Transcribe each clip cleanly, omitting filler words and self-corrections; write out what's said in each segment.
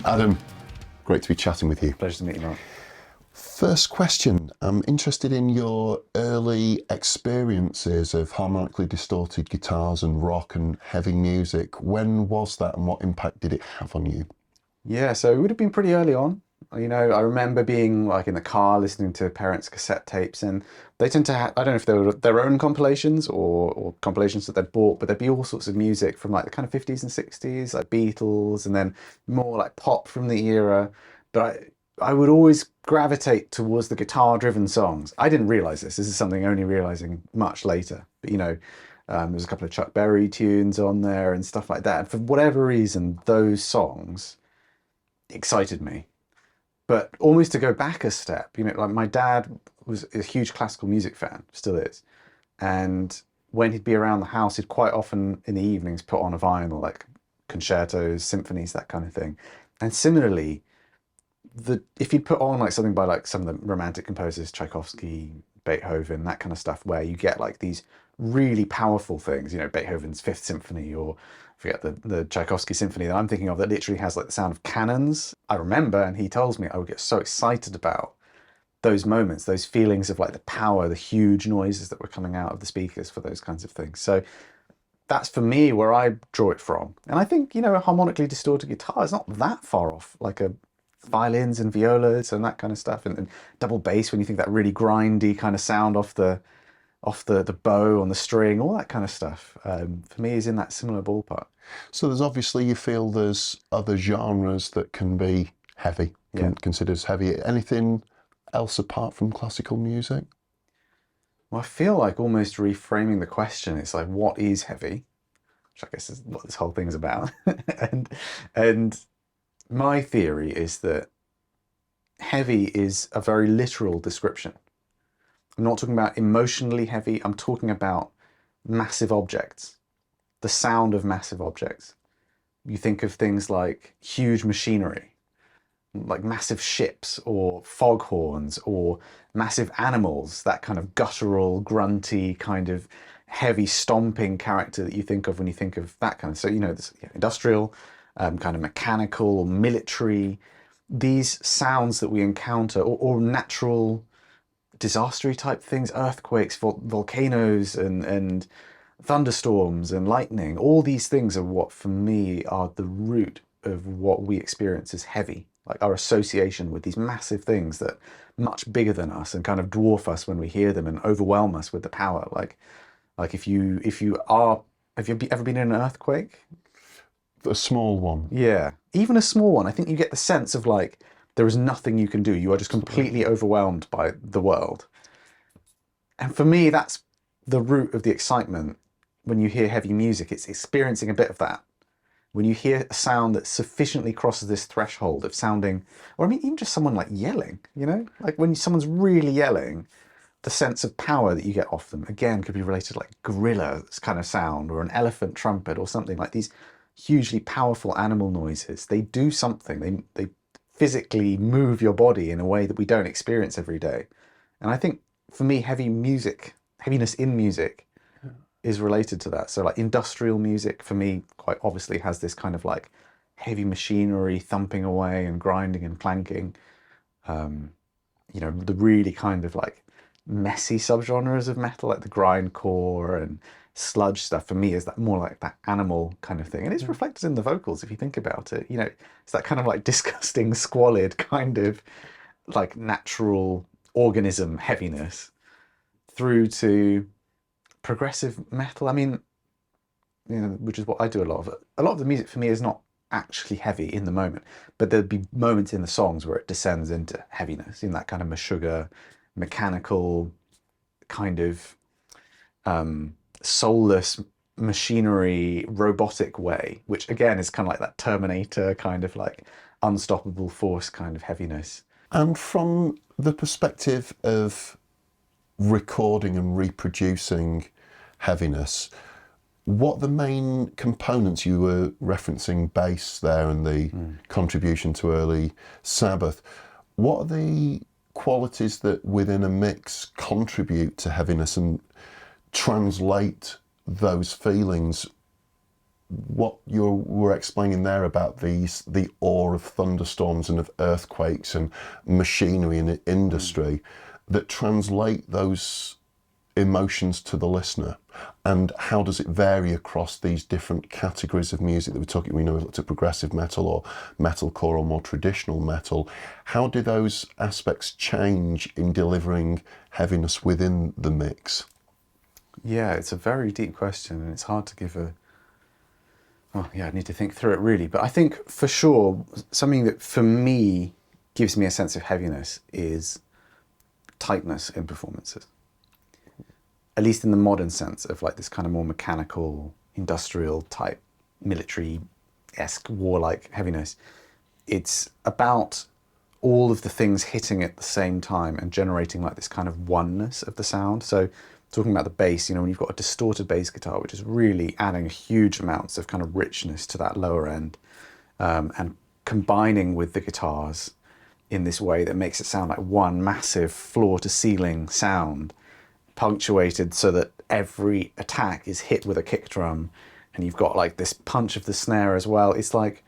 Adam, great to be chatting with you. Pleasure to meet you, Mark. First question, I'm interested in your early experiences of harmonically distorted guitars and rock and heavy music. When was that and what impact did it have on you? Yeah, so it would have been pretty early on. You know, I remember being like in the car listening to parents' cassette tapes, and they tend to have, I don't know if they were their own compilations or compilations that they'd bought, but there'd be all sorts of music from like the kind of 50s and 60s, like Beatles, and then more like pop from the era. But I would always gravitate towards the guitar-driven songs. I didn't realize this. This is something only realizing much later. But you know, there's a couple of Chuck Berry tunes on there and stuff like that. And for whatever reason, those songs excited me. But almost to go back a step, you know, like my dad was a huge classical music fan, still is. And when he'd be around the house, he'd quite often in the evenings put on a vinyl, like concertos, symphonies, that kind of thing. And similarly, if you'd put on like something by like some of the romantic composers, Tchaikovsky, Beethoven, that kind of stuff, where you get like these really powerful things, you know, Beethoven's Fifth Symphony, or I forget the Tchaikovsky symphony that I'm thinking of that literally has like the sound of cannons. I remember, and he tells me, I would get so excited about those moments, those feelings of like the power, the huge noises that were coming out of the speakers for those kinds of things. So that's for me where I draw it from. And I think, you know, a harmonically distorted guitar is not that far off, like a violins and violas and that kind of stuff, and double bass when you think that really grindy kind of sound off the bow on the string, all that kind of stuff, for me is in that similar ballpark. So there's obviously, you feel there's other genres that can be heavy, considered as heavy. Anything else apart from classical music? Well, I feel like almost reframing the question, it's like, what is heavy? Which I guess is what this whole thing's about. and my theory is that heavy is a very literal description. I'm not talking about emotionally heavy, I'm talking about massive objects, the sound of massive objects. You think of things like huge machinery, like massive ships or foghorns or massive animals, that kind of guttural, grunty, kind of heavy stomping character that you think of when you think of that kind of, so you know, this industrial, kind of mechanical or military, these sounds that we encounter, or natural disastery type things, earthquakes, volcanoes and thunderstorms and lightning, all these things are what for me are the root of what we experience as heavy, like our association with these massive things that much bigger than us and kind of dwarf us when we hear them and overwhelm us with the power. Like have you ever been in an earthquake? A small one. Yeah, even a small one. I think you get the sense of like, there is nothing you can do. You are just completely overwhelmed by the world. And for me, that's the root of the excitement when you hear heavy music. It's experiencing a bit of that. When you hear a sound that sufficiently crosses this threshold of sounding, or I mean, even just someone like yelling, you know? Like when someone's really yelling, the sense of power that you get off them, again, could be related to like gorilla kind of sound or an elephant trumpet or something, like these hugely powerful animal noises. They do something. They physically move your body in a way that we don't experience every day. And I think for me, heaviness in music is related to that. So like industrial music for me quite obviously has this kind of like heavy machinery thumping away and grinding and clanking. You know, the really kind of like messy subgenres of metal, like the grindcore and sludge stuff, for me is that more like that animal kind of thing, and it's reflected in the vocals if you think about it. You know, it's that kind of like disgusting, squalid kind of like natural organism heaviness through to progressive metal. I mean, you know, which is what I do a lot of. A lot of the music for me is not actually heavy in the moment, but there'd be moments in the songs where it descends into heaviness in that kind of Meshuggah, mechanical kind of soulless machinery, robotic way, which again is kind of like that Terminator kind of like unstoppable force kind of heaviness. And from the perspective of recording and reproducing heaviness, what the main components, you were referencing bass there and the contribution to early Sabbath, what are the qualities that within a mix contribute to heaviness and translate those feelings what you were explaining there about the awe of thunderstorms and of earthquakes and machinery and industry that translate those emotions to the listener, and how does it vary across these different categories of music that we're talking? We know we've looked at progressive metal or metalcore or more traditional metal. How do those aspects change in delivering heaviness within the mix? Yeah, it's a very deep question, and it's hard to give a... Oh, yeah, I need to think through it really. But I think for sure, something that for me gives me a sense of heaviness is tightness in performances. At least in the modern sense of like this kind of more mechanical, industrial type, military-esque, warlike heaviness. It's about all of the things hitting at the same time and generating like this kind of oneness of the sound. So talking about the bass, you know, when you've got a distorted bass guitar, which is really adding huge amounts of kind of richness to that lower end, and combining with the guitars in this way that makes it sound like one massive floor-to-ceiling sound, punctuated so that every attack is hit with a kick drum, and you've got like this punch of the snare as well. It's like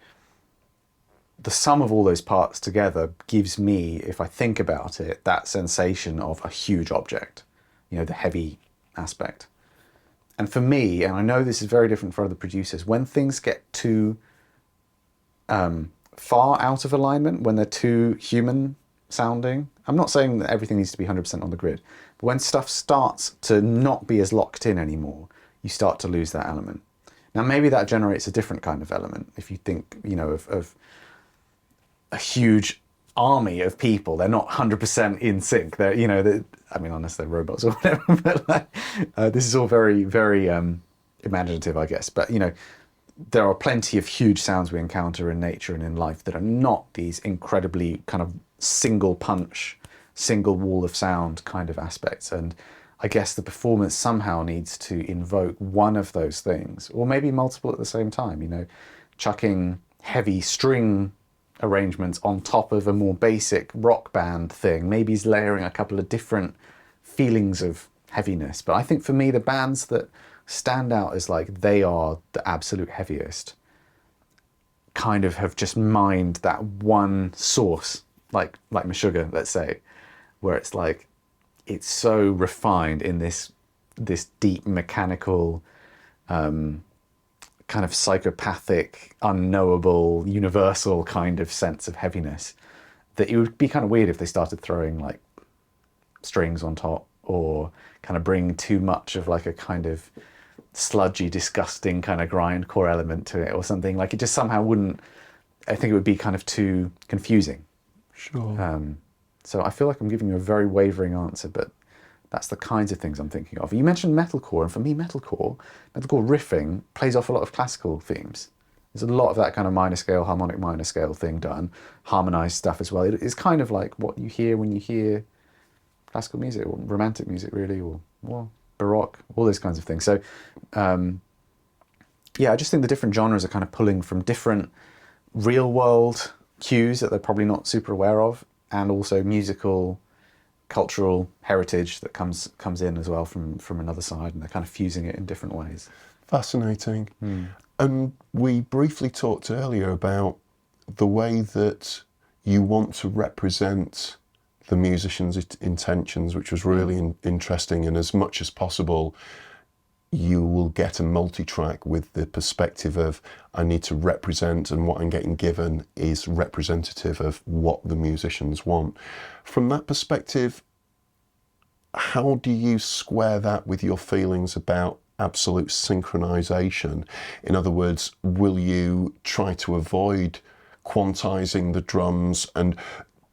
the sum of all those parts together gives me, if I think about it, that sensation of a huge object, you know, the heavy aspect. And for me, and I know this is very different for other producers, when things get too far out of alignment, when they're too human sounding, I'm not saying that everything needs to be 100% on the grid, but when stuff starts to not be as locked in anymore, you start to lose that element. Now, maybe that generates a different kind of element. If you think, you know, of a huge army of people, they're not 100% in sync. They're, you know, I mean, unless they're robots or whatever, but like, this is all very, very imaginative, I guess. But, you know, there are plenty of huge sounds we encounter in nature and in life that are not these incredibly kind of single punch, single wall of sound kind of aspects. And I guess the performance somehow needs to invoke one of those things, or maybe multiple at the same time, you know, chucking heavy string arrangements on top of a more basic rock band thing. Maybe he's layering a couple of different feelings of heaviness. But I think for me, the bands that stand out as like they are the absolute heaviest kind of have just mined that one source, like Meshuggah, let's say, where it's like it's so refined in this deep mechanical kind of psychopathic, unknowable, universal kind of sense of heaviness that it would be kind of weird if they started throwing like strings on top, or kind of bring too much of like a kind of sludgy, disgusting kind of grindcore element to it or something. Like it just somehow wouldn't, I think it would be kind of too confusing. Sure. So I feel like I'm giving you a very wavering answer, but that's the kinds of things I'm thinking of. You mentioned metalcore, and for me, metalcore riffing plays off a lot of classical themes. There's a lot of that kind of minor scale, harmonic minor scale thing done, harmonized stuff as well. It's kind of like what you hear when you hear classical music, or romantic music really, or well, Baroque, all those kinds of things. So yeah, I just think the different genres are kind of pulling from different real world cues that they're probably not super aware of, and also musical, cultural heritage that comes in as well from another side, and they're kind of fusing it in different ways. Fascinating. And we briefly talked earlier about the way that you want to represent the musician's intentions, which was really interesting. And as much as possible, you will get a multi-track with the perspective of, I need to represent, and what I'm getting given is representative of what the musicians want. From that perspective, how do you square that with your feelings about absolute synchronization? In other words, will you try to avoid quantizing the drums? And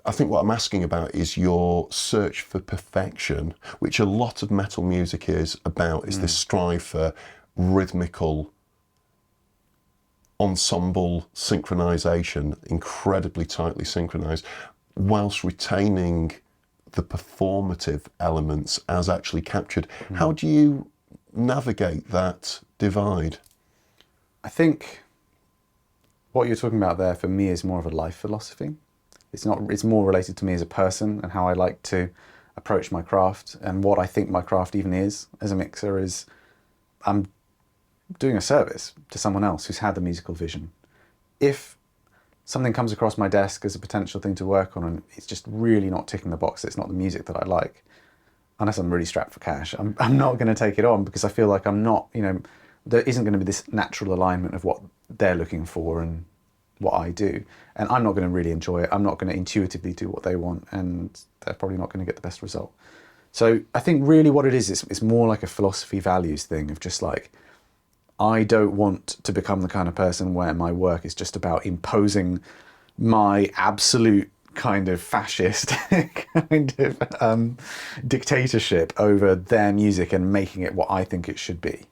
I think what I'm asking about is your search for perfection, which a lot of metal music is about, is this strive for rhythmical ensemble synchronization, incredibly tightly synchronized, whilst retaining the performative elements as actually captured. How do you navigate that divide? I think what you're talking about there for me is more of a life philosophy. It's more related to me as a person and how I like to approach my craft, and what I think my craft even is as a mixer is I'm doing a service to someone else who's had the musical vision. If something comes across my desk as a potential thing to work on and it's just really not ticking the box, it's not the music that I like, unless I'm really strapped for cash, I'm not going to take it on, because I feel like I'm not, there isn't going to be this natural alignment of what they're looking for and what I do. And I'm not going to really enjoy it. I'm not going to intuitively do what they want, and they're probably not going to get the best result. So I think really what it is, it's more like a philosophy values thing of just like, I don't want to become the kind of person where my work is just about imposing my absolute kind of fascist kind of dictatorship over their music and making it what I think it should be.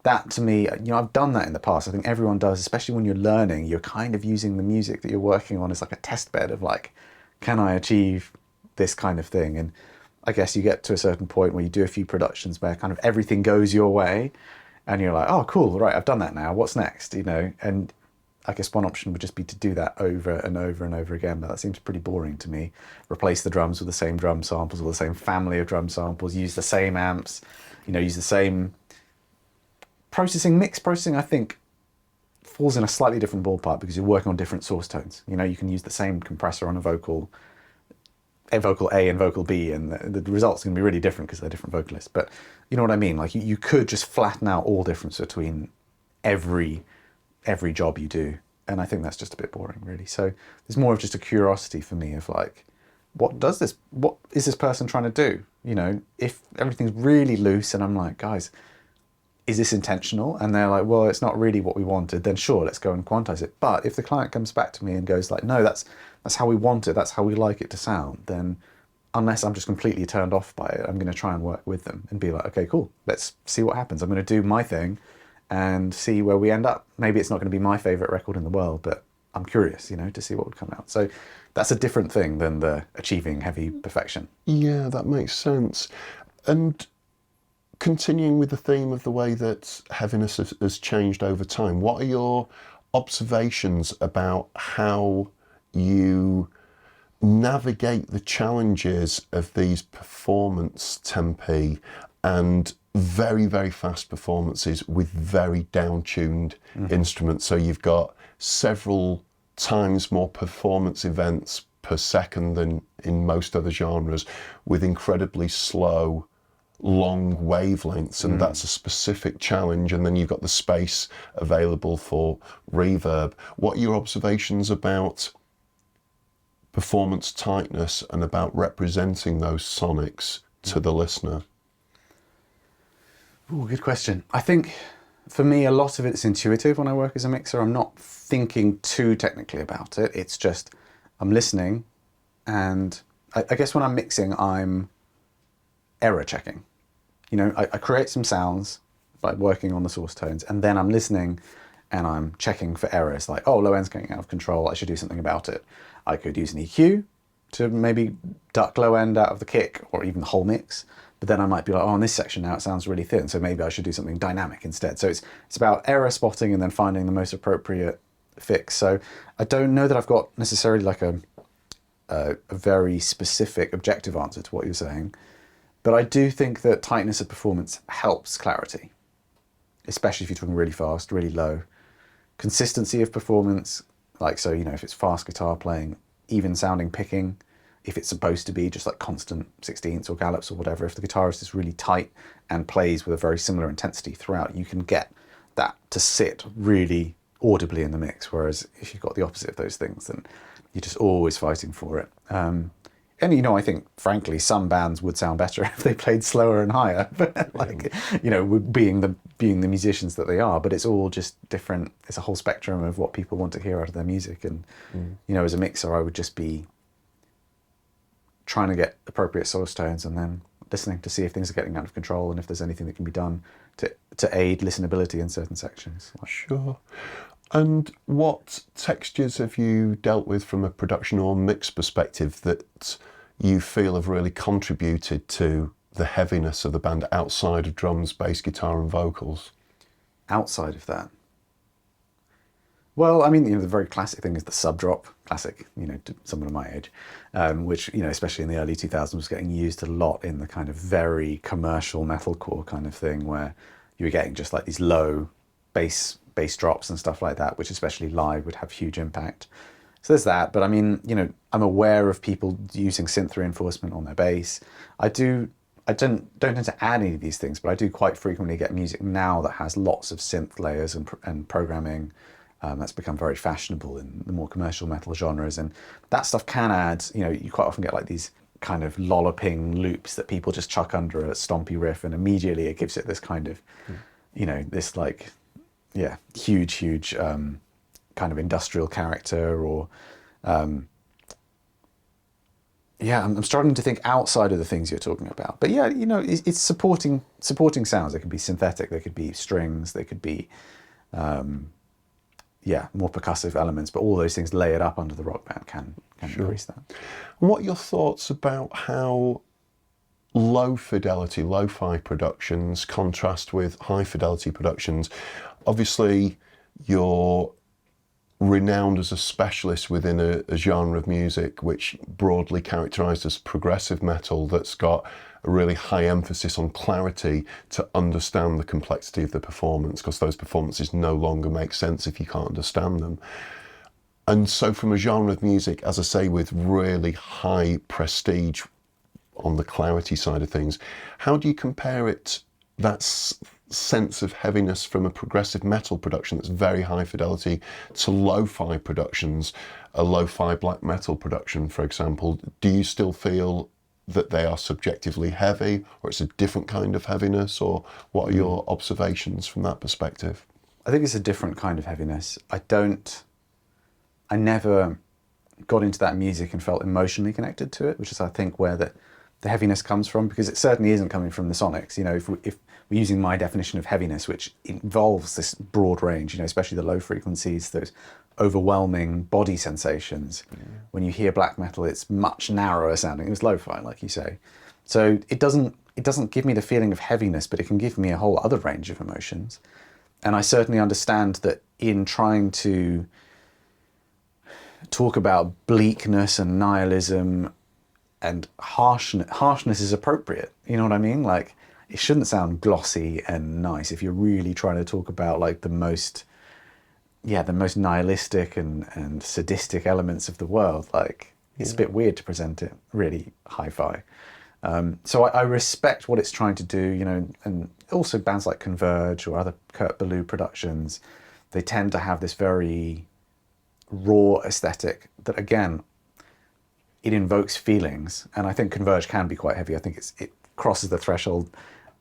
That to me, I've done that in the past. I think everyone does, especially when you're learning, you're kind of using the music that you're working on as like a test bed of like, can I achieve this kind of thing? And I guess you get to a certain point where you do a few productions where kind of everything goes your way and you're like, oh, cool, right, I've done that now. What's next? And I guess one option would just be to do that over and over and over again, but that seems pretty boring to me. Replace the drums with the same drum samples or the same family of drum samples, use the same amps, use the same mix processing, I think, falls in a slightly different ballpark because you're working on different source tones. You can use the same compressor on a vocal A and vocal B, and the results can be really different because they're different vocalists. But you know what I mean? Like you could just flatten out all difference between every job you do, and I think that's just a bit boring, really. So there's more of just a curiosity for me of like, what is this person trying to do? If everything's really loose and I'm like, guys, is this intentional? And they're like, well, it's not really what we wanted, then sure, let's go and quantize it. But if the client comes back to me and goes like, no, that's how we want it, that's how we like it to sound, then unless I'm just completely turned off by it, I'm going to try and work with them and be like, okay, cool, let's see what happens. I'm going to do my thing and see where we end up. Maybe it's not going to be my favorite record in the world, but I'm curious, to see what would come out. So that's a different thing than the achieving heavy perfection. Yeah, that makes sense. And continuing with the theme of the way that heaviness has changed over time, what are your observations about how you navigate the challenges of these performance tempi and very, very fast performances with very down-tuned instruments? So you've got several times more performance events per second than in most other genres, with incredibly slow, long wavelengths, and that's a specific challenge. And then you've got the space available for reverb. What are your observations about performance tightness and about representing those sonics to the listener? Ooh, good question. I think for me, a lot of it's intuitive when I work as a mixer. I'm not thinking too technically about it. It's just I'm listening, and I guess when I'm mixing, I'm error checking. I create some sounds by working on the source tones, and then I'm listening and I'm checking for errors, like, oh, low end's getting out of control, I should do something about it. I could use an EQ to maybe duck low end out of the kick or even the whole mix, but then I might be like, oh, in this section now it sounds really thin, so maybe I should do something dynamic instead. So it's about error spotting and then finding the most appropriate fix. So I don't know that I've got necessarily like a very specific objective answer to what you're saying. But I do think that tightness of performance helps clarity, especially if you're talking really fast, really low. Consistency of performance, like, so, if it's fast guitar playing, even sounding picking, if it's supposed to be just like constant sixteenths or gallops or whatever, if the guitarist is really tight and plays with a very similar intensity throughout, you can get that to sit really audibly in the mix. Whereas if you've got the opposite of those things, then you're just always fighting for it. And, I think, frankly, some bands would sound better if they played slower and higher, like, being the musicians that they are. But it's all just different. It's a whole spectrum of what people want to hear out of their music. And, as a mixer, I would just be trying to get appropriate source tones and then listening to see if things are getting out of control and if there's anything that can be done to aid listenability in certain sections. Sure. And what textures have you dealt with from a production or mix perspective that you feel have really contributed to the heaviness of the band outside of drums, bass, guitar and vocals? Outside of that? Well, I mean, the very classic thing is the sub drop, classic, to someone of my age, which, especially in the early 2000s was getting used a lot in the kind of very commercial metalcore kind of thing where you were getting just like these low bass drops and stuff like that, which especially live would have huge impact. So there's that. But I mean, you know, I'm aware of people using synth reinforcement on their bass. I don't tend to add any of these things, but I do quite frequently get music now that has lots of synth layers and programming. That's become very fashionable in the more commercial metal genres, and that stuff can add, you know, you quite often get like these kind of lolloping loops that people just chuck under a stompy riff, and immediately it gives it this kind of, you know, this like, yeah, huge kind of industrial character, or yeah, I'm struggling to think outside of the things you're talking about. But yeah, you know, it's supporting sounds. They could be synthetic, they could be strings, they could be yeah, more percussive elements, but all those things layered up under the rock band can increase that. What are your thoughts about how low fidelity, lo-fi productions contrast with high fidelity productions? Obviously, you're renowned as a specialist within a genre of music which broadly characterised as progressive metal, that's got a really high emphasis on clarity to understand the complexity of the performance, because those performances no longer make sense if you can't understand them. And so from a genre of music, as I say, with really high prestige on the clarity side of things, how do you compare it, that sense of heaviness from a progressive metal production that's very high fidelity, to lo-fi productions, a lo-fi black metal production, for example? Do you still feel that they are subjectively heavy, or it's a different kind of heaviness, or what are your observations from that perspective? I think it's a different kind of heaviness. I never got into that music and felt emotionally connected to it, which is, I think, where the heaviness comes from, because it certainly isn't coming from the sonics. You know, if we're using my definition of heaviness, which involves this broad range, you know, especially the low frequencies, those overwhelming body sensations. Yeah. When you hear black metal, it's much narrower sounding. It was lo-fi, like you say. So it doesn't give me the feeling of heaviness, but it can give me a whole other range of emotions. And I certainly understand that in trying to talk about bleakness and nihilism and harshness is appropriate. You know what I mean? Like, it shouldn't sound glossy and nice if you're really trying to talk about like the most nihilistic and sadistic elements of the world. Like, it's a bit weird to present it really hi-fi. So I respect what it's trying to do, you know, and also bands like Converge or other Kurt Ballou productions, they tend to have this very raw aesthetic that, again, it invokes feelings. And I think Converge can be quite heavy. I think it crosses the threshold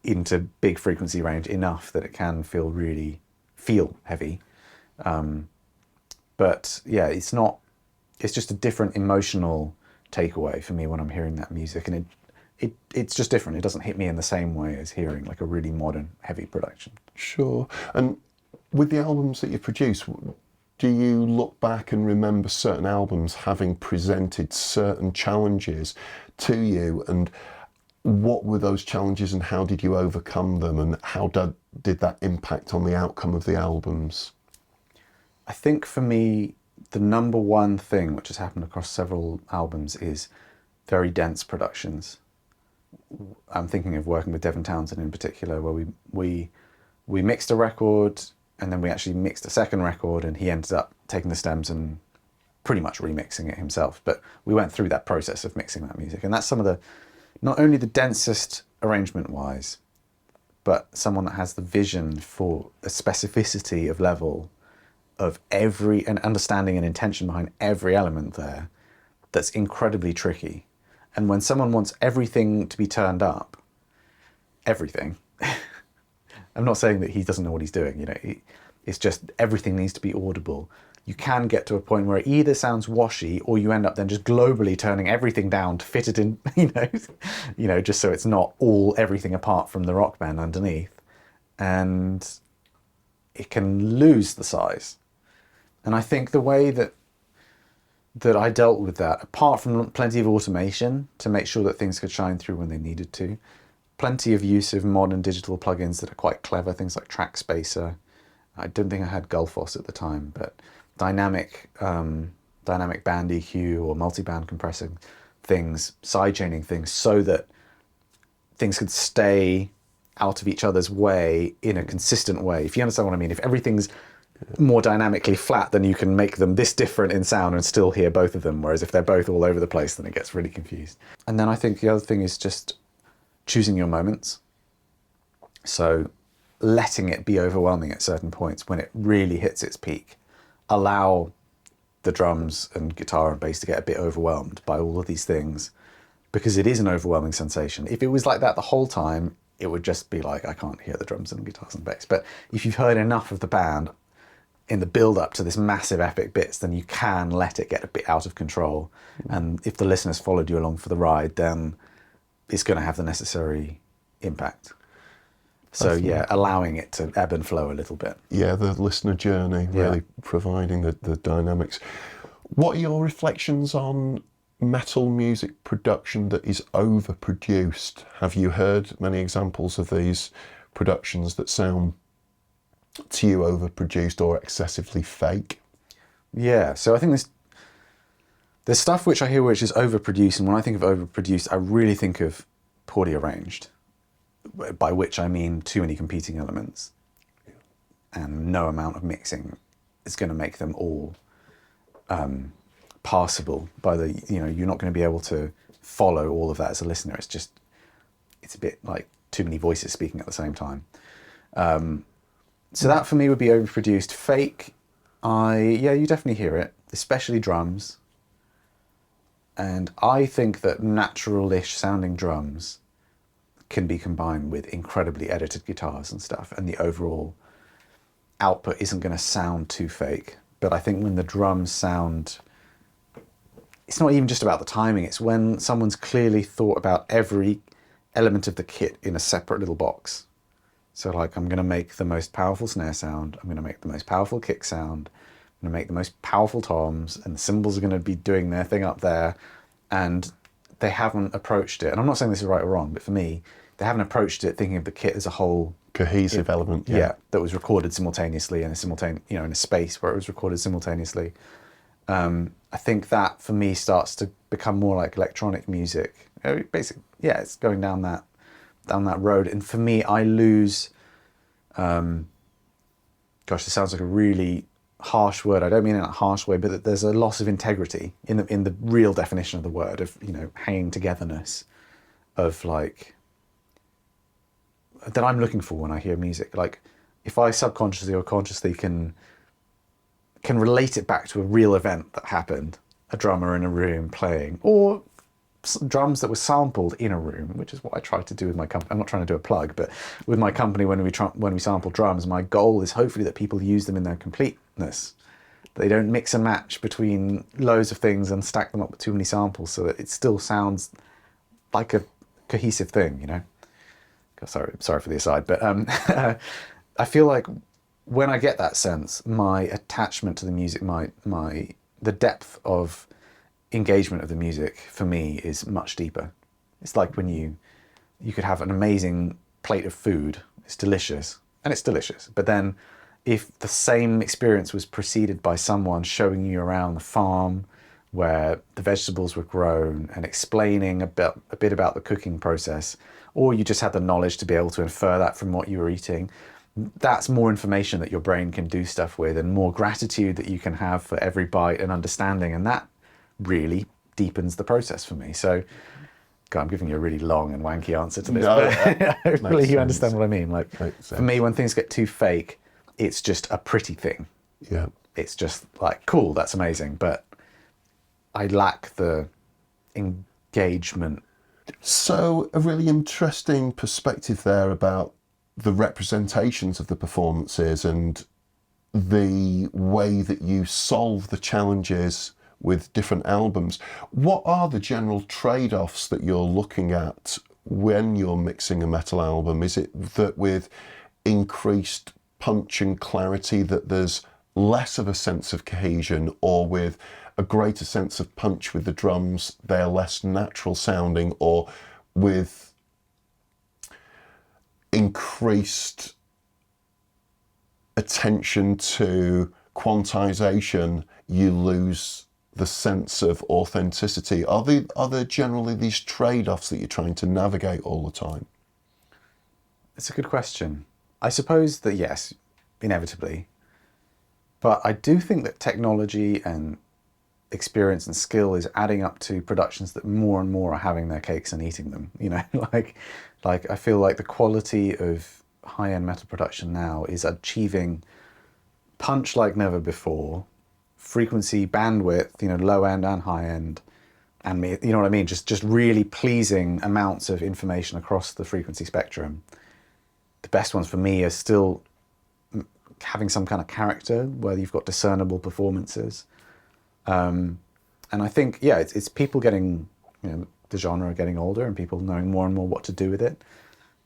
into big frequency range enough that it can feel heavy. But yeah, it's just a different emotional takeaway for me when I'm hearing that music, and it's just different. It doesn't hit me in the same way as hearing like a really modern heavy production. Sure. And with the albums that you produce, do you look back and remember certain albums having presented certain challenges to you, and what were those challenges and how did you overcome them, and how did that impact on the outcome of the albums? I think for me, the number one thing which has happened across several albums is very dense productions. I'm thinking of working with Devin Townsend in particular, where we mixed a record and then we actually mixed a second record, and he ended up taking the stems and pretty much remixing it himself. But we went through that process of mixing that music, and that's some of the, not only the densest arrangement-wise, but someone that has the vision for a specificity of level of every, and understanding and intention behind every element there, that's incredibly tricky. And when someone wants everything to be turned up, everything, I'm not saying that he doesn't know what he's doing, you know, it's just everything needs to be audible. You can get to a point where it either sounds washy, or you end up then just globally turning everything down to fit it in, you know, just so it's not all everything apart from the rock band underneath. And it can lose the size. And I think the way that I dealt with that, apart from plenty of automation to make sure that things could shine through when they needed to, plenty of use of modern digital plugins that are quite clever, things like Track Spacer. I don't think I had Gullfoss at the time, but dynamic band EQ or multi-band compressing things, sidechaining things, so that things could stay out of each other's way in a consistent way. If you understand what I mean, if everything's more dynamically flat, then you can make them this different in sound and still hear both of them. Whereas if they're both all over the place, then it gets really confused. And then I think the other thing is just choosing your moments. So letting it be overwhelming at certain points when it really hits its peak. Allow the drums and guitar and bass to get a bit overwhelmed by all of these things, because it is an overwhelming sensation. If it was like that the whole time, it would just be like, I can't hear the drums and guitars and bass. But if you've heard enough of the band in the build up to this massive epic bits, then you can let it get a bit out of control. And if the listeners followed you along for the ride, then it's going to have the necessary impact. So yeah, allowing it to ebb and flow a little bit. Yeah, the listener journey, really providing the dynamics. What are your reflections on metal music production that is overproduced? Have you heard many examples of these productions that sound to you overproduced or excessively fake? Yeah, so I think there's stuff which I hear which is overproduced, and when I think of overproduced, I really think of poorly arranged, by which I mean too many competing elements, and no amount of mixing is going to make them all passable. You're not going to be able to follow all of that as a listener. It's a bit like too many voices speaking at the same time. So that for me would be overproduced. Fake, you definitely hear it, especially drums. And I think that natural-ish sounding drums can be combined with incredibly edited guitars and stuff, and the overall output isn't going to sound too fake. But I think when the drums sound, it's not even just about the timing, it's when someone's clearly thought about every element of the kit in a separate little box. So like, I'm going to make the most powerful snare sound, I'm going to make the most powerful kick sound, I'm going to make the most powerful toms, and the cymbals are going to be doing their thing up there, and they haven't approached it. And I'm not saying this is right or wrong, but for me, they haven't approached it thinking of the kit as a whole cohesive element. Yeah, that was recorded simultaneously in a space where it was recorded simultaneously. I think that for me starts to become more like electronic music. Basically, yeah, it's going down that road. And for me, I lose. Gosh, this sounds like a really harsh word. I don't mean it in a harsh way, but there's a loss of integrity in the real definition of the word, of hanging togetherness, of like, that I'm looking for when I hear music. Like, if I subconsciously or consciously can relate it back to a real event that happened, a drummer in a room playing, or drums that were sampled in a room, which is what I try to do with my company. I'm not trying to do a plug, but with my company, when we sample drums, my goal is hopefully that people use them in their completeness. They don't mix and match between loads of things and stack them up with too many samples, so that it still sounds like a cohesive thing, Sorry for the aside, but I feel like when I get that sense, my attachment to the music, the depth of engagement of the music for me is much deeper. It's like when you could have an amazing plate of food, it's delicious, but then if the same experience was preceded by someone showing you around the farm where the vegetables were grown and explaining a bit about the cooking process, or you just had the knowledge to be able to infer that from what you were eating, that's more information that your brain can do stuff with, and more gratitude that you can have for every bite and understanding, and that really deepens the process for me. So, God, I'm giving you a really long and wanky answer to this, but hopefully you understand what I mean. Like, for me, when things get too fake, it's just a pretty thing. Yeah. It's just like, cool, that's amazing, but I lack the engagement. So a really interesting perspective there about the representations of the performances and the way that you solve the challenges with different albums. What are the general trade-offs that you're looking at when you're mixing a metal album? Is it that with increased punch and clarity that there's less of a sense of cohesion, or with a greater sense of punch with the drums, they're less natural sounding, or with increased attention to quantization, you lose the sense of authenticity? Are there generally these trade-offs that you're trying to navigate all the time? It's a good question. I suppose that yes, inevitably. But I do think that technology and experience and skill is adding up to productions that more and more are having their cakes and eating them. You know, like I feel like the quality of high-end metal production now is achieving punch like never before, frequency, bandwidth, you know, low end and high end, and you know what I mean? Just really pleasing amounts of information across the frequency spectrum. The best ones for me are still having some kind of character where you've got discernible performances. And I think, yeah, it's people getting, you know, the genre getting older and people knowing more and more what to do with it.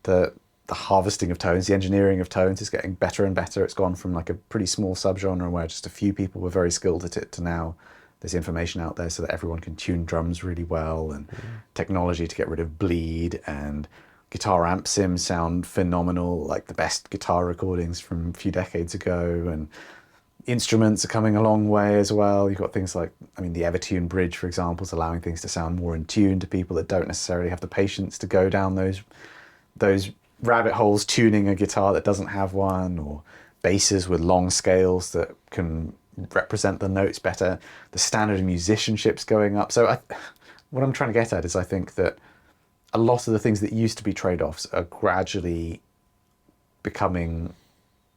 The harvesting of tones, the engineering of tones is getting better and better. It's gone from like a pretty small subgenre where just a few people were very skilled at it to now there's information out there so that everyone can tune drums really well, and technology to get rid of bleed, and guitar amp sims sound phenomenal, like the best guitar recordings from a few decades ago, and instruments are coming a long way as well. You've got things like, I mean, the Evertune bridge, for example, is allowing things to sound more in tune to people that don't necessarily have the patience to go down those rabbit holes tuning a guitar that doesn't have one, or basses with long scales that can represent the notes better. The standard of musicianship's going up. So what I'm trying to get at is I think that a lot of the things that used to be trade-offs are gradually becoming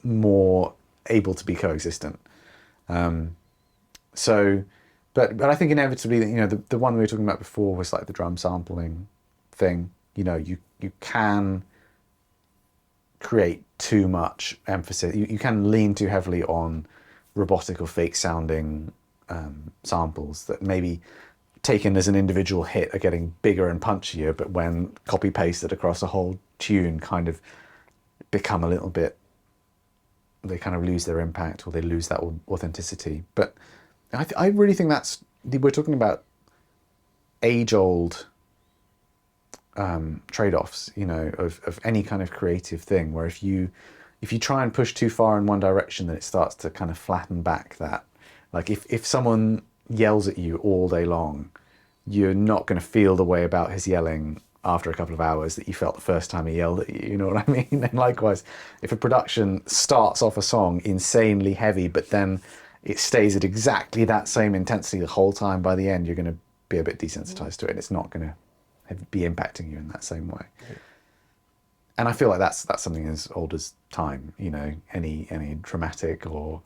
more able to be coexistent. So, but I think inevitably, you know, the one we were talking about before was like the drum sampling thing. You know, you can create too much emphasis. You can lean too heavily on robotic or fake sounding samples that maybe taken as an individual hit are getting bigger and punchier, but when copy pasted across a whole tune kind of become a little bit, they kind of lose their impact, or they lose that authenticity. But I really think we're talking about age-old trade-offs, you know, of any kind of creative thing, where if you try and push too far in one direction, then it starts to kind of flatten back that. Like if someone yells at you all day long, you're not going to feel the way about his yelling after a couple of hours that you felt the first time he yelled at you, you know what I mean? And likewise, if a production starts off a song insanely heavy, but then it stays at exactly that same intensity the whole time, by the end, you're going to be a bit desensitized to it. It's not going to be impacting you in that same way. And I feel like that's something as old as time, you know, any dramatic or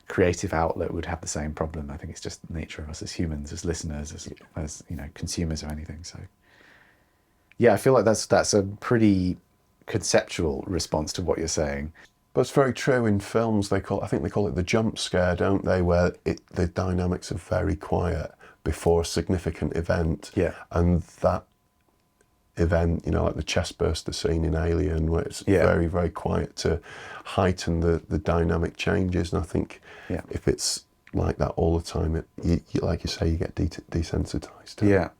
creative outlet would have the same problem. I think it's just the nature of us as humans, as listeners, as you know, consumers of anything. So yeah, I feel like that's a pretty conceptual response to what you're saying. But it's very true in films. I think they call it the jump scare, don't they? Where the dynamics are very quiet before a significant event. Yeah. And that event, you know, like the chestburster scene in Alien, where it's very, very quiet to heighten the dynamic changes. And I think if it's like that all the time, you like you say, you get desensitized to it.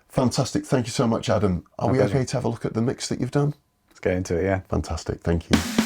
Fantastic. Thank you so much, Adam. Are we okay to have a look at the mix that you've done? Let's get into it, yeah. Fantastic. Thank you.